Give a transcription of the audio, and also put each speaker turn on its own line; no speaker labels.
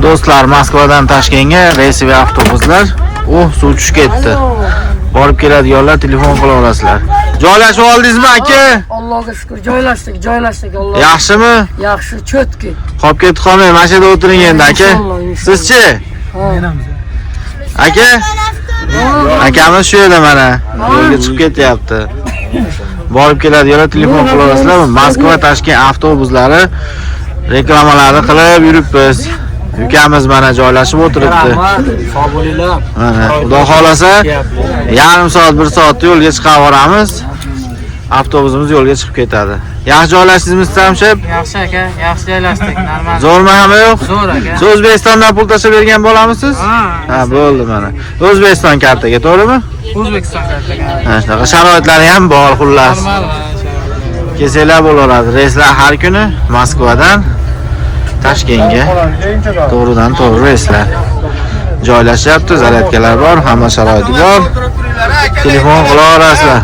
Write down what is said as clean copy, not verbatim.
Do'stlar, Moskvadan Toshkentga reysiy avtobuslar. Suv tushib ketdi. Borib keladiganlar telefon qila olasizlar. Joylashib oldingizmi aka?
Allohga shukr, joylashdik. Alloh.
Yaxshimi?
Yaxshi, cho'tki.
Qolib ketib qolmay, mashinada o'tiring endi aka. Sizchi? Aka? Akamiz shu yerda mana. Yo'lga chiqib ketyapti. Borib keladiganlar telefon qila olasizlar. Moskva Toshkent avtobuslari reklamalarni qilib yuribmiz. Ukamiz mana joylashib o'tiribdi. Mana, xudo xolasa yarim soat, 1 soatda yo'lga chiqib boramiz. Avtobusimiz yo'lga chiqib ketadi. Yaxshi joylashdingizmi Samshib?
Yaxshi aka, yaxshi joylashdik, normal.
Zo'rmi hamma yo'q?
Zo'r aka.
Siz O'zbekistondan pul tashlab bergan bo'lamisiz? Ha, bo'ldi mana. O'zbekiston kartaga, to'g'rimi?
O'zbekiston kartaga.
Ha, shunaqa sharoitlari ham bor, xullas. Kelsalar bo'laveradi. Reyslar har kuni Moskvadan Toshkentga to'g'ridan-to'g'ri reyslar. Joylashyapti, zaryadkalar bor, hamma sharoiti bor. Telefon qila olasizlar.